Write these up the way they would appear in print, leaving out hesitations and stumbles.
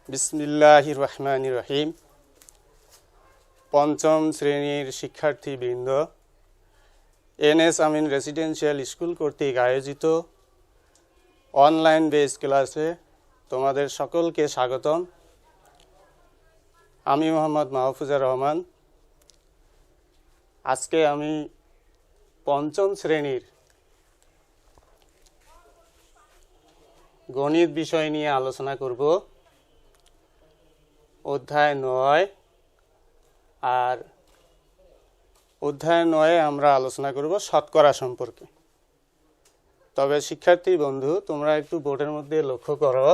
বিসমিল্লাহির রহমানির রহিম। পঞ্চম শ্রেণীর শিক্ষার্থীবৃন্দ, এনএস আমিন রেসিডেন্সিয়াল স্কুল কর্তৃক আয়োজিত অনলাইন বেস ক্লাসে তোমাদের সকলকে স্বাগতম। আমি মোহাম্মদ মাহফুজুর রহমান। আজকে আমি পঞ্চম শ্রেণীর গণিত বিষয় নিয়ে আলোচনা করব। অধ্যায় 9 আর অধ্যায় 9 আমরা আলোচনা করব শতকরা সম্পর্কে। তবে শিক্ষার্থী বন্ধু, তোমরা একটু বোর্ডের মধ্যে লক্ষ্য করো,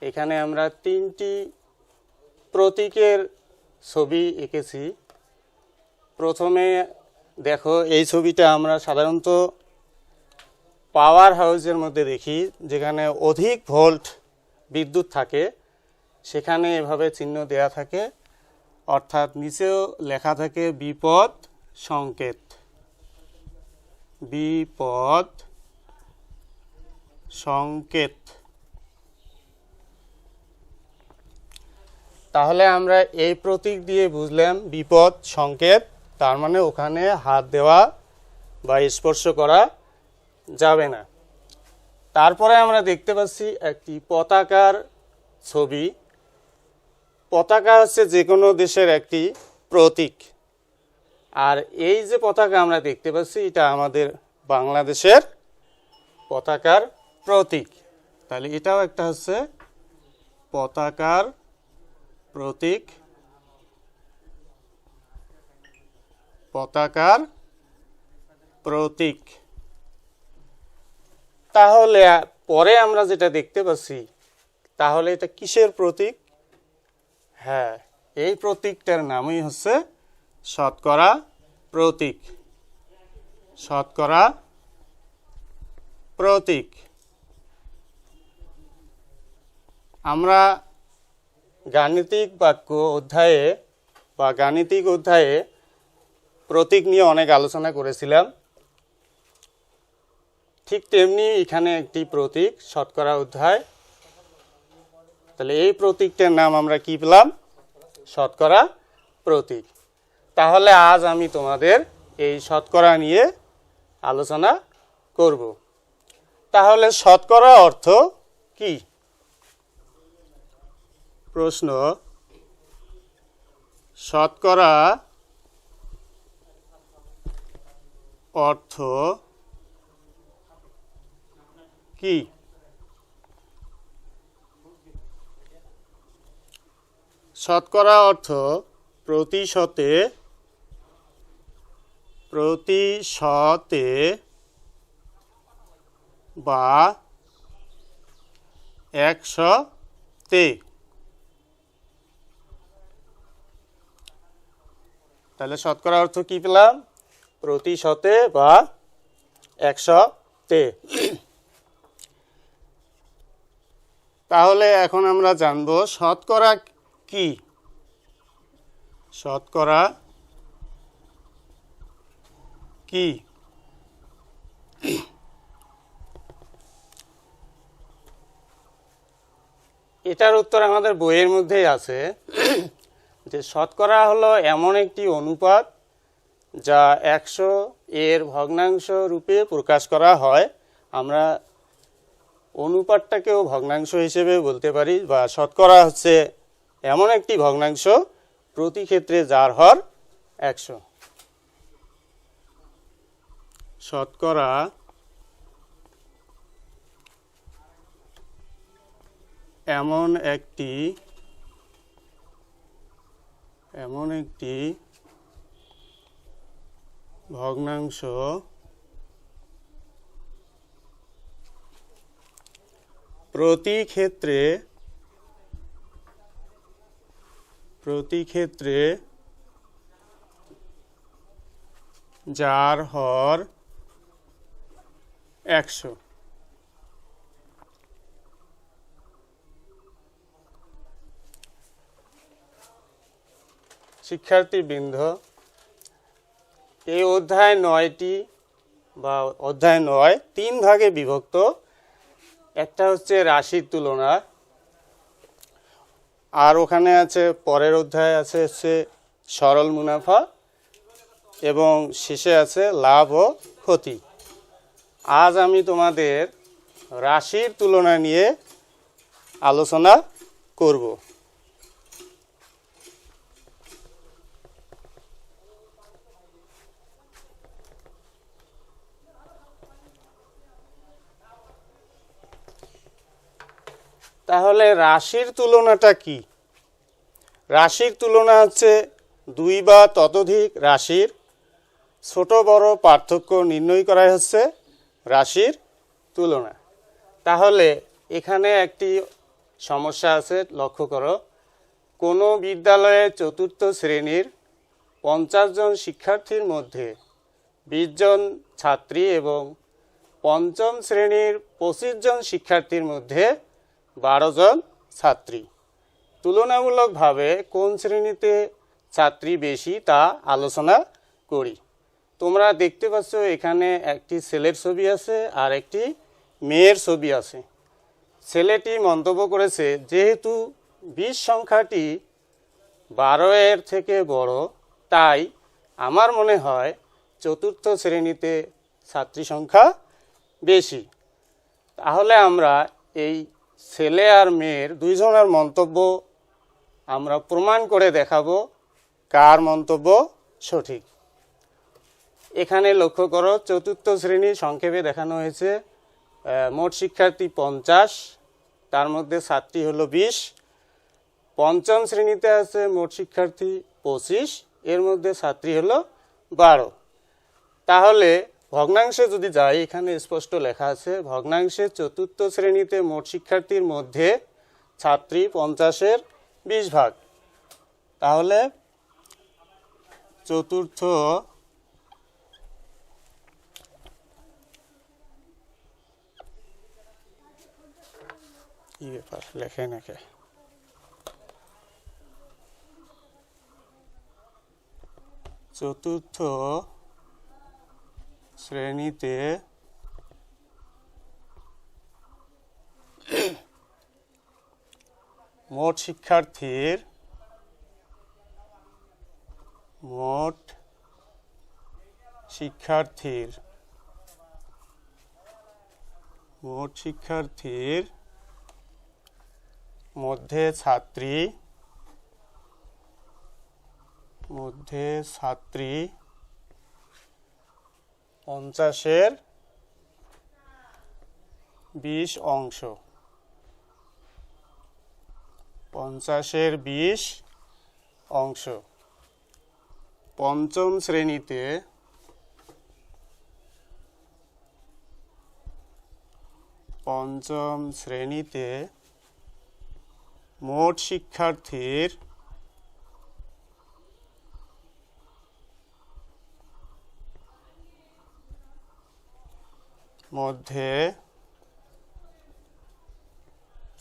এখানে আমরা 3টি প্রতীকের ছবি এঁকেছি। প্রথমে দেখো, এই ছবিটা আমরা সাধারণত পাওয়ার হাউসের মধ্যে দেখি, যেখানে অধিক ভোল্ট বিদ্যুৎ থাকে, সেখানে এভাবে চিহ্ন দেয়া থাকে, অর্থাৎ নিচেও লেখা থাকে বিপদ সংকেত। বিপদ সংকেত। তাহলে আমরা এই প্রতীক দিয়ে বুঝলাম বিপদ সংকেত, তার মানে ওখানে হাত দেওয়া বা স্পর্শ করা যাবে না। তারপরে আমরা দেখতে পাচ্ছি একটি পতাকার ছবি। পতাকা হচ্ছে যে কোনো দেশের একটি প্রতীক, আর এই যে পতাকা আমরা দেখতে পাচ্ছি, এটা আমাদের বাংলাদেশের পতাকার প্রতীক। তাহলে এটাও একটা হচ্ছে পতাকার প্রতীক। পতাকার প্রতীক। তাহলে পরে আমরা যেটা দেখতে পাচ্ছি, তাহলে এটা কিসের প্রতীক? হ্যাঁ, এই প্রতীকটার নামই হচ্ছে শতকরা প্রতীক। শতকরা প্রতীক। আমরা গাণিতিক বাক্য অধ্যায়ে বা গাণিতিক অধ্যায়ে প্রতীক নিয়ে অনেক আলোচনা করেছিলাম। ঠিক তেমনি এখানে একটি প্রতীক, শতকরা অধ্যায়। তাহলে এই প্রতীকটার নাম আমরা কি পেলাম? শতকরা প্রতীক। তাহলে আজ আমি তোমাদের এই শতকরা নিয়ে আলোচনা করব। তাহলে শতকরা অর্থ কি? প্রশ্ন, শতকরা অর্থ কি? শতকরা অর্থ প্রতিশতে বা 100-তে। তাহলে শতকরা অর্থ কি পেলাম? প্রতিশতে বা 100-তে। তাহলে এখন আমরা জানবো শতকরা কি। শতকরা কি? এটার উত্তর আমাদের বইয়ের মধ্যেই আছে, যে শতকরা হলো এমন একটি অনুপাত যা 100 এর ভগ্নাংশ রূপে প্রকাশ করা হয়। আমরা অনুপাতটাকেও ভগ্নাংশ হিসেবে বলতে পারি, বা শতকরা হচ্ছে এমন একটি ভগ্নাংশ প্রতি ক্ষেত্রে যার হর 100। শতকরা এমন একটি ভগ্নাংশ প্রতি ক্ষেত্রে যার হর 100। শিক্ষার্থীবৃন্দ, এই অধ্যায় 9টি বা অধ্যায় 9 3 ভাগে বিভক্ত। একটা হচ্ছে রাশির তুলনা, আর ওখানে আছে পরের অধ্যায়ে আছে হচ্ছে সরল মুনাফা এবং শেষে আছে লাভ ও ক্ষতি। আজ আমি তোমাদের রাশির তুলনা নিয়ে আলোচনা করব। তাহলে রাশির তুলনাটা কি? রাশির তুলনা হচ্ছে দুই বা ততোধিক রাশির ছোট বড় পার্থক্য নির্ণয় করাই হচ্ছে রাশির তুলনা। তাহলে এখানে একটি সমস্যা আছে, লক্ষ্য করো। কোনো বিদ্যালয়ে চতুর্থ শ্রেণীর 50 জন শিক্ষার্থীর মধ্যে 20 জন ছাত্রী এবং পঞ্চম শ্রেণীর 25 জন শিক্ষার্থীর মধ্যে 12 জন ছাত্রী। তুলনামূলকভাবে কোন শ্রেণীতে ছাত্রী বেশি তা আলোচনা করি। তোমরা দেখতে পাচ্ছ এখানে একটি ছেলের ছবি আছে আর একটি মেয়ের ছবি আছে। ছেলেটি মন্তব্য করেছে, যেহেতু 20 সংখ্যাটি 12 এর থেকে বড়, তাই আমার মনে হয় চতুর্থ শ্রেণীতে ছাত্রী সংখ্যা বেশি। তাহলে আমরা এই ছেলে আর মেয়ের দুইজনের মন্তব্য আমরা প্রমাণ করে দেখাবো কার মন্তব্য সঠিক। এখানে লক্ষ্য করো, চতুর্থ শ্রেণী সংক্ষেপে দেখানো হয়েছে। মোট শিক্ষার্থী 50, তার মধ্যে ছাত্রী হলো 20। পঞ্চম শ্রেণীতে আছে মোট শিক্ষার্থী 25, এর মধ্যে ছাত্রী হলো 12। তাহলে ভগ্নাংশে যদি যাই, এখানে স্পষ্ট লেখা আছে ভগ্নাংশে চতুর্থ শ্রেণীতে মোট শিক্ষার্থীর মধ্যে ছাত্রী 50-এর 20 ভাগ। তাহলে চতুর্থ কি ব্যাপার লেখে নাকি, চতুর্থ শ্রেণীতে মোট শিক্ষার্থীর মধ্যে ছাত্রী 50-এর 20 অংশ। 50-এর 20 অংশ। পঞ্চম শ্রেণীতে মোট শিক্ষার্থীর মধ্যে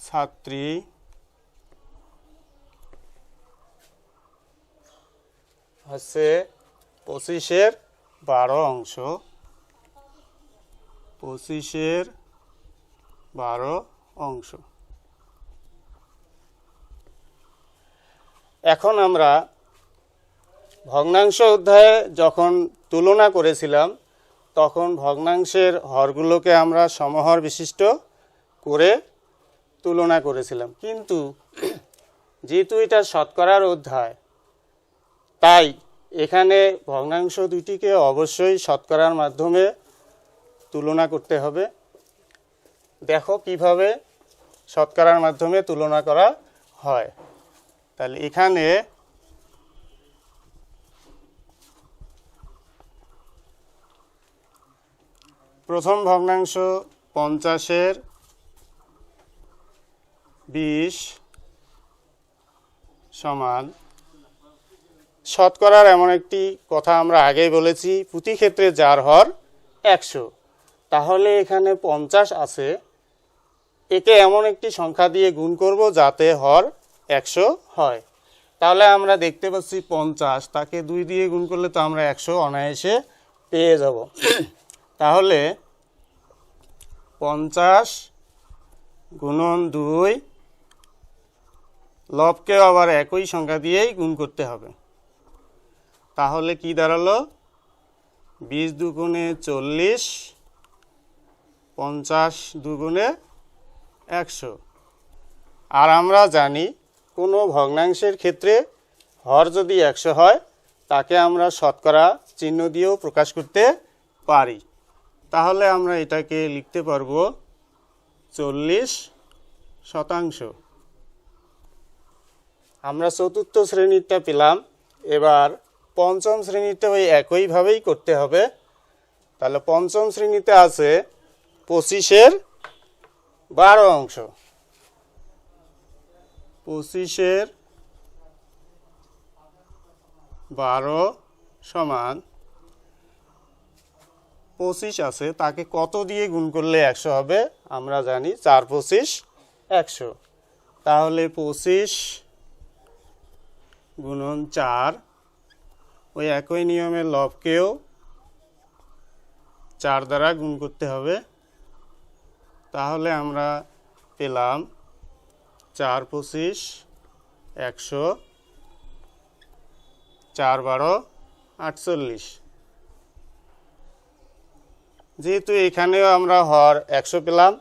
ছাত্রী 25-এর 12 অংশ। 25-এর 12 অংশ। এখন আমরা ভগ্নাংশ অধ্যায়ে যখন তুলনা করেছিলাম, তখন ভগ্নাংশের হরগুলোকে আমরা সমহর বিশিষ্ট করে তুলনা করেছিলাম। কিন্তু যেহেতু এটা শতকরার অধ্যায়, তাই এখানে ভগ্নাংশ দুটিকে অবশ্যই শতকরার মাধ্যমে তুলনা করতে হবে। দেখো কিভাবে শতকরার মাধ্যমে তুলনা করা হয়। তাহলে এখানে প্রথম ভগ্নাংশ 50-এর 20 সমান শতকরার এমন একটি কথা আমরা আগেই বলেছি, প্রতি ক্ষেত্রে যার হর 100। তাহলে এখানে 50 আছে, একে এমন একটি সংখ্যা দিয়ে গুণ করব যাতে হর 100 হয়। তাহলে আমরা দেখতে পাচ্ছি 50, তাকে 2 দিয়ে গুণ করলে তো আমরা 100 অনায়াসে পেয়ে যাব। তাহলে 50 গুণন 2 লবকেও আবার একই সংখ্যা দিয়েই গুণ করতে হবে। তাহলে কি দাঁড়ালো? 20 দুগুণে 40, 50 দুগুণে 100। আর আমরা জানি কোনো ভগ্নাংশের ক্ষেত্রে হর যদি 100 হয় তাকে আমরা শতকরা চিহ্ন দিয়েও প্রকাশ করতে পারি। তাহলে আমরা এটাকে লিখতে পারবো 40%। আমরা চতুর্থ শ্রেণীরটা পেলাম, এবার পঞ্চম শ্রেণীতে ওই একইভাবেই করতে হবে। তাহলে পঞ্চম শ্রেণীতে আছে 25-এর 12 অংশ। 25-এর 12 সমান 25 আছে, তাকে কত দিয়ে গুণ করলে 100 হবে? আমরা জানি 4 25 100। তাহলে 25 গুণন 4, ওই একই নিয়মে লবকেও 4 দ্বারা গুণ করতে হবে। তাহলে আমরা পেলাম 4 25 100, 4 12 48। যেহেতু এখানেও আমরা হর 100 পেলাম,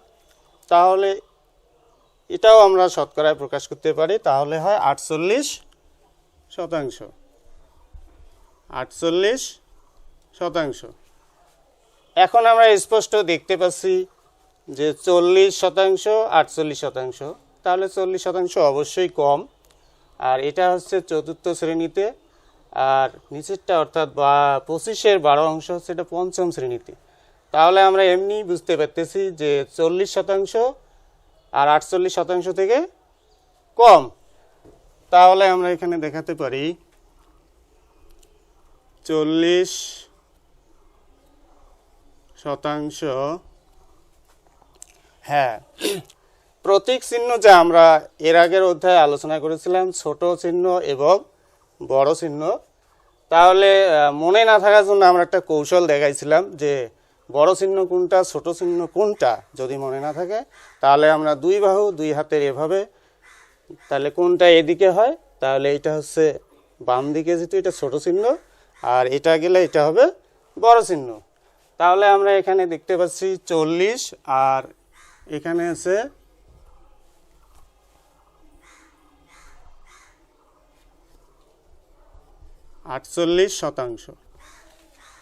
তাহলে এটাও আমরা শতকরায় প্রকাশ করতে পারি। তাহলে হয় 48%। 48%। এখন আমরা স্পষ্ট দেখতে পাচ্ছি যে 40%, 48%। তাহলে 40% অবশ্যই কম, আর এটা হচ্ছে চতুর্থ শ্রেণীতে, আর নিচেরটা অর্থাৎ 25-এর 12 অংশ হচ্ছে এটা পঞ্চম শ্রেণীতে। তাহলে আমরা এমনি বুঝতে পারতেছি যে 40% আর 48% থেকে কম। তাহলে আমরা এখানে দেখাতে পারি 40%। হ্যাঁ, প্রতীক চিহ্ন যা আমরা এর আগের অধ্যায়ে আলোচনা করেছিলাম, ছোট চিহ্ন এবং বড় চিহ্ন। তাহলে মনে না থাকার জন্য আমরা একটা কৌশল দেখাইছিলাম যে বড় চিহ্ন কোনটা, ছোট চিহ্ন কোনটা। যদি মনে না থাকে তাহলে আমরা দুই বাহু দুই হাতের এভাবে, তাহলে কোনটা এদিকে হয়, তাহলে এটা হচ্ছে বাম দিকে, যেহেতু এটা ছোট চিহ্ন, আর এটা গেলে এটা হবে বড় চিহ্ন। তাহলে আমরা এখানে দেখতে পাচ্ছি 40, আর এখানে আছে 48%।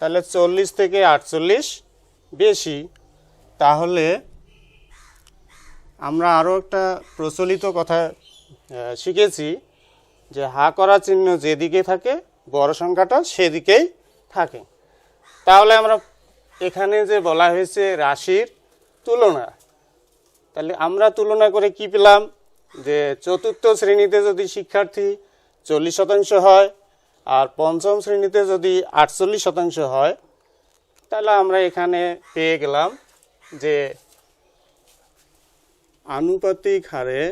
তাহলে 40 থেকে 48 বেশি। তাহলে আমরা আরও একটা প্রচলিত কথা শিখেছি যে হা করা চিহ্ন যেদিকে থাকে বড় সংখ্যাটা সেদিকেই থাকে। তাহলে আমরা এখানে যে বলা হয়েছে রাশির তুলনা, তাহলে আমরা তুলনা করে কি পেলাম যে চতুর্থ শ্রেণীতে যদি শিক্ষার্থী 40% হয় আর পঞ্চম শ্রেণীতে যদি 48% হয়, তাহলে আমরা এখানে পেয়ে গেলাম যে আনুপাতিক হারে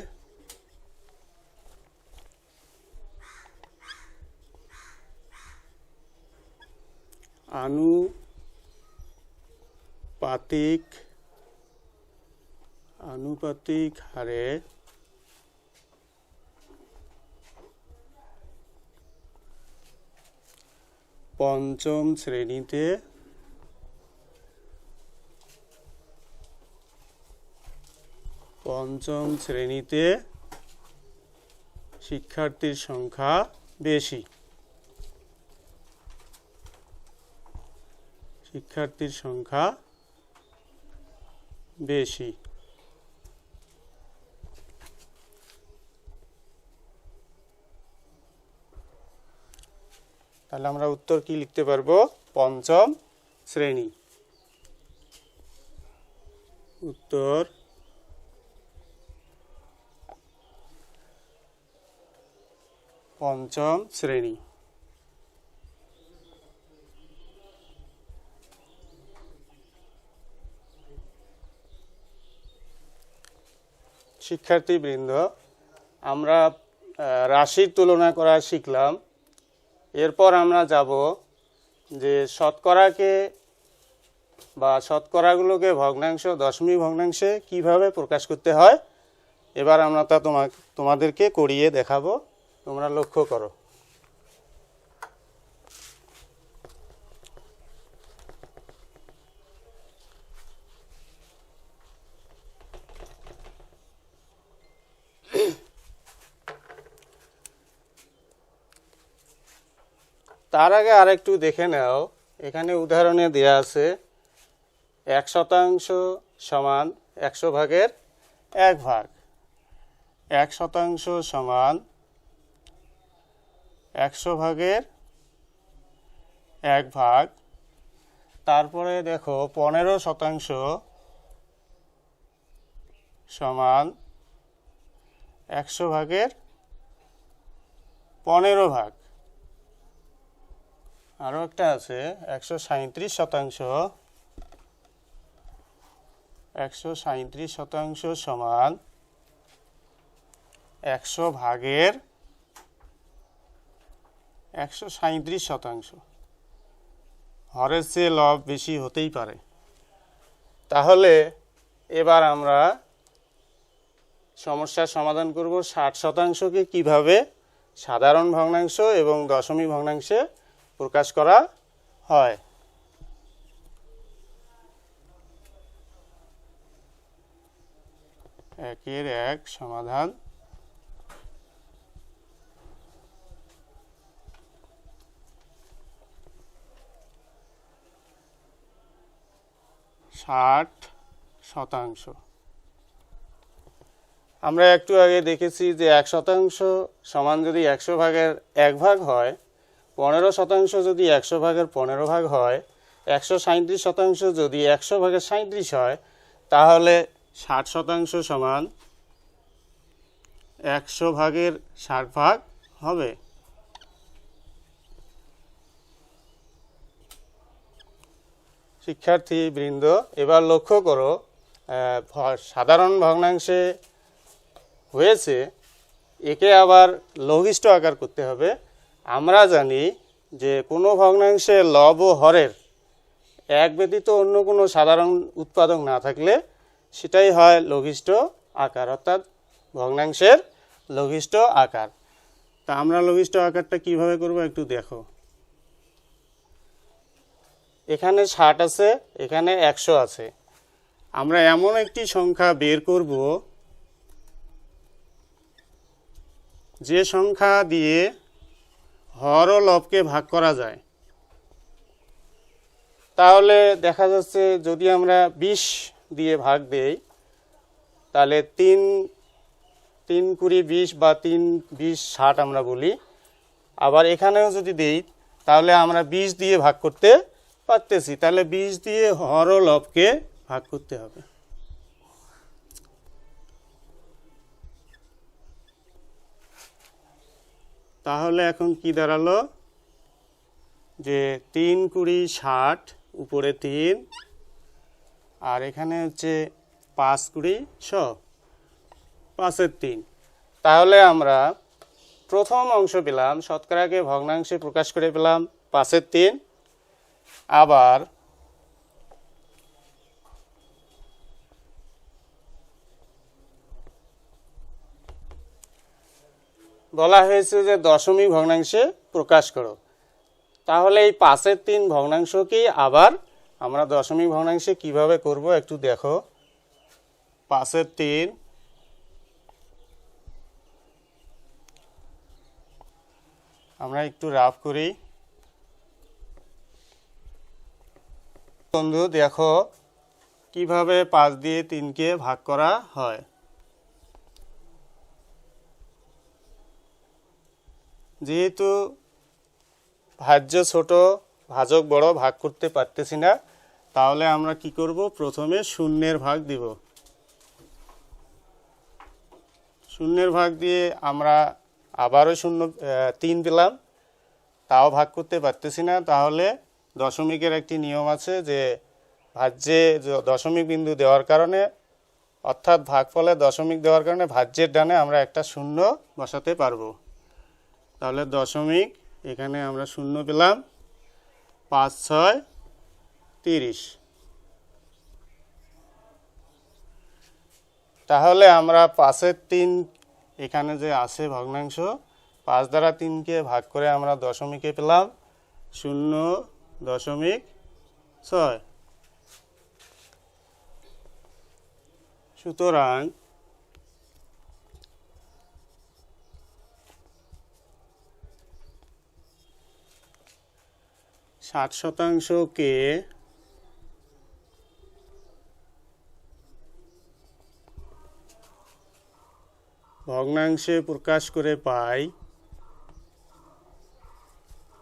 পঞ্চম শ্রেণীতে শিক্ষার্থীর সংখ্যা বেশি। তাহলে আমরা উত্তর কি লিখতে পারবো? পঞ্চম শ্রেণী। উত্তর পঞ্চম শ্রেণী। শিক্ষার্থীবৃন্দ, আমরা রাশির তুলনা করা শিখলাম। এরপর আমরা যাব যে শতকরাকে বা শতকরাগুলোকে ভগ্নাংশ, দশমিক ভগ্নাংশে কিভাবে প্রকাশ করতে হয় এবার আমরা তা তোমাদেরকে করিয়ে দেখাবো, তোমরা লক্ষ্য করো। তার আগে আরেকটু দেখে নাও, এখানে উদাহরণে দেয়া আছে 1% সমান 100 ভাগের 1 ভাগ। 1% সমান 100 ভাগের 1 ভাগ। তারপরে দেখো 15% সমান 100 ভাগের 15 ভাগ। আরও একটা আছে 137%। 137% সমান 100 ভাগের 137%। হরের চেয়ে লব বেশি হতেই পারে। তাহলে এবার আমরা সমস্যার সমাধান করব 60%কে কিভাবে সাধারণ ভগ্নাংশ এবং দশমিক ভগ্নাংশে প্রকাশ করা হয়। একের এক সমাধান। %60। আমরা একটু আগে দেখেছি যে 1% সমান যদি 100 ভাগের 1 ভাগ হয়, 15% যদি 100 ভাগের 15 ভাগ হয়, 137% যদি 100 ভাগের 37 হয়, তাহলে 60% সমান 100 ভাগের 60 ভাগ হবে। শিক্ষার্থী বৃন্দ, এবার লক্ষ্য করো, সাধারণ ভগ্নাংশে হয়েছে, একে আবার লঘিষ্ঠ আকার করতে হবে। আমরা জানি যে কোনো ভগ্নাংশে লব ও হরের এক ব্যতীত অন্য কোনো সাধারণ উৎপাদক না থাকলে সেটাই হয় লঘিষ্ঠ আকার, অর্থাৎ ভগ্নাংশের লঘিষ্ঠ আকার। তা আমরা লঘিষ্ঠ আকারটা কিভাবে করব একটু দেখো। এখানে 60 আছে, এখানে 100 আছে। আমরা এমন একটি সংখ্যা বের করব যে সংখ্যা দিয়ে হর ও লবকে ভাগ করা যায়। তাহলে দেখা যাচ্ছে যদি আমরা 20 দিয়ে ভাগ দেই, তাহলে 3 × 20 বা 3 20 60 আমরা বলি। আবার এখানেও যদি দেই তাহলে আমরা 20 দিয়ে ভাগ করতে পারতেছি। তাহলে 20 দিয়ে হর ও লবকে ভাগ করতে হবে। তাহলে এখন কি দাঁড়ালো যে 3 × 60 উপরে 3, আর এখানে হচ্ছে 5 × 100, 5-এর 3। তাহলে আমরা প্রথম অংশ পেলাম, শতকরাকে ভগ্নাংশে প্রকাশ করে পেলাম 5-এর 3। আবার বলা হয়েছে যে দশমিক ভগ্নাংশে প্রকাশ করো। তাহলে এই 5-এর 3 ভগ্নাংশকেই আবার আমরা দশমিক ভগ্নাংশে কিভাবে করব একটু দেখো। 5-এর 3 আমরা একটু রাফ করি। বন্ধু দেখো কিভাবে 5 দিয়ে 3কে ভাগ করা হয়। যেহেতু ভাজ্য ছোট, ভাজক বড়, ভাগ করতে পারতেছি না, তাহলে আমরা কি করব, প্রথমে শূন্যের ভাগ দিব। শূন্যের ভাগ দিয়ে আমরা আবারও 3 পেলাম, তাও ভাগ করতে পারতেছি না। তাহলে দশমিকের একটি নিয়ম আছে যে ভাজ্যে দশমিক বিন্দু দেওয়ার কারণে, অর্থাৎ ভাগফলে দশমিক দেওয়ার কারণে ভাজ্যের ডানে আমরা একটা শূন্য বসাতে পারবো। তাহলে দশমিক, এখানে আমরা শূন্য পেলাম। 5 6 30। তাহলে আমরা 5/3 এখানে যে আছে ভগ্নাংশ 5 দ্বারা 3কে ভাগ করে আমরা দশমিকে পেলাম 0.6। সুতরাং 60%কে ভগ্নাংশে প্রকাশ করে পাই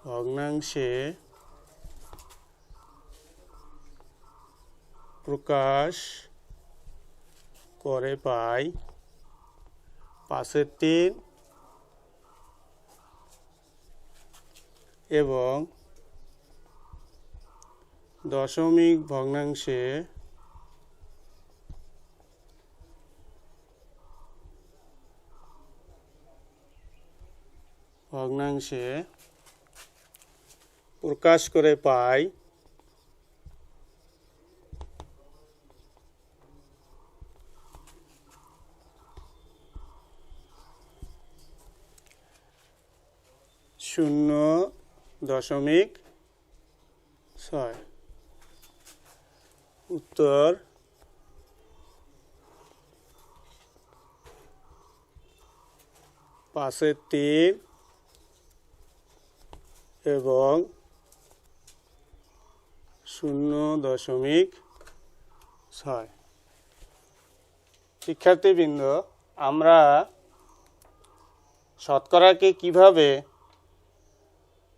ভগ্নাংশে প্রকাশ করে পাই 5/3 এবং দশমিক ভগ্নাংশে প্রকাশ করে পাই 0.6। উত্তর 5/3 এবং 0.6। শিক্ষার্থীবৃন্দ, আমরা শতকরাকে কিভাবে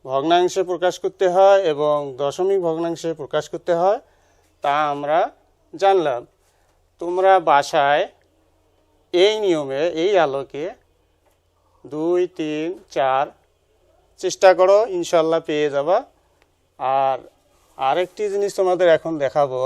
ভগ্নাংশে প্রকাশ করতে হয় এবং দশমিক ভগ্নাংশে প্রকাশ করতে হয় তা আমরা জানলাম। তোমরা বাসায় এই নিয়মে এই আলোকে 2, 3, 4 চেষ্টা করো, ইনশাল্লাহ পেয়ে যাবা। আর আরেকটি জিনিস তোমাদের এখন দেখাবো।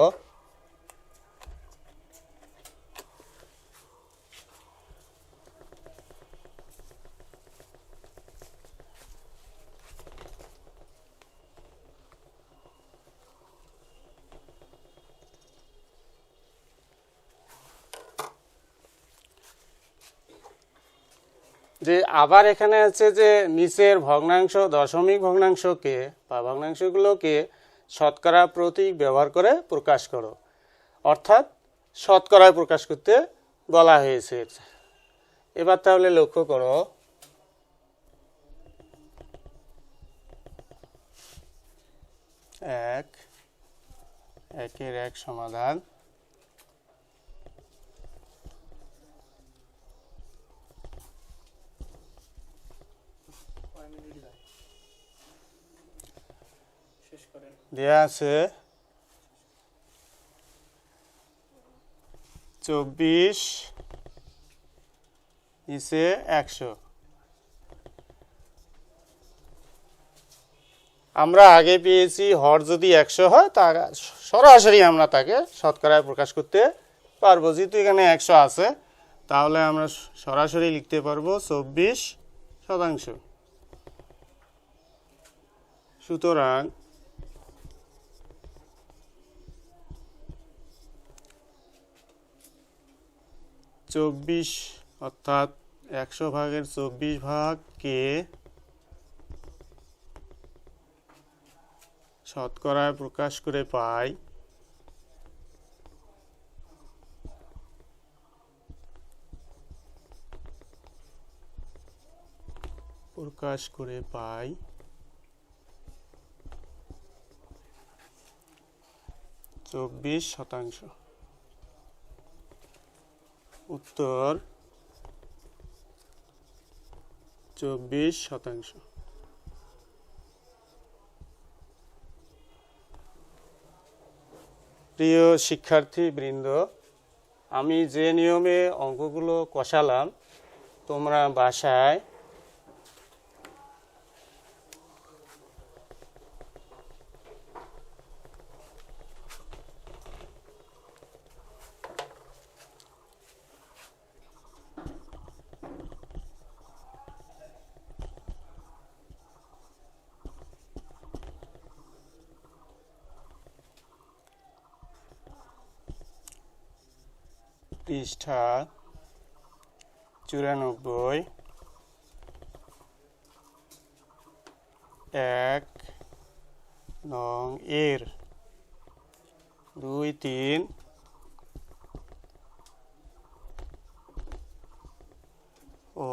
যে আবার এখানে আছে যে নিচের ভগ্নাংশ দশমিক ভগ্নাংশকে বা ভগ্নাংশগুলোকে শতকরা প্রতীক ব্যবহার করে প্রকাশ করো, অর্থাৎ শতকরায় প্রকাশ করতে বলা হয়েছে। এবার তাহলে লক্ষ্য করো, একের এক সমাধান। দেয়া আছে 24 নিচে 100। আমরা আগে পেয়েছি হর যদি 100 হয় তা সরাসরি আমরা তাকে শতকরায় প্রকাশ করতে পারবো। যেহেতু এখানে 100 আছে তাহলে আমরা সরাসরি লিখতে পারবো 24%। সুতরাং 24 অর্থাৎ 100 ভাগের 24 ভাগকে শতকরায় প্রকাশ করে পাই 24%। উত্তর 24%। প্রিয় শিক্ষার্থীবৃন্দ, আমি যে নিয়মে অঙ্কগুলো কষালাম তোমরা বাসায় পৃষ্ঠা 94 1 নং এর 2, 3 ও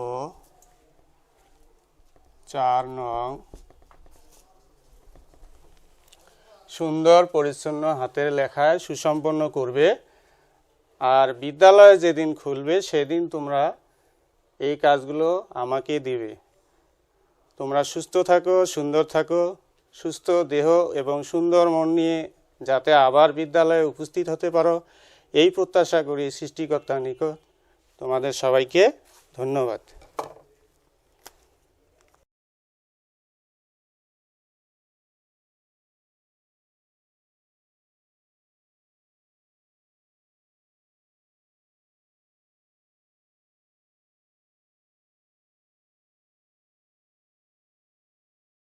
4 নং সুন্দর পরিচ্ছন্ন হাতের লেখায় সুসম্পন্ন করবে। আর বিদ্যালয় যেদিন খুলবে সেদিন তোমরা এই কাজগুলো আমাকে দিবে। তোমরা সুস্থ থাকো, সুন্দর থাকো, সুস্থ দেহ এবং সুন্দর মন নিয়ে যাতে আবার বিদ্যালয়ে উপস্থিত হতে পারো এই প্রত্যাশা করি সৃষ্টিকর্তার নিকট। তোমাদের সবাইকে ধন্যবাদ।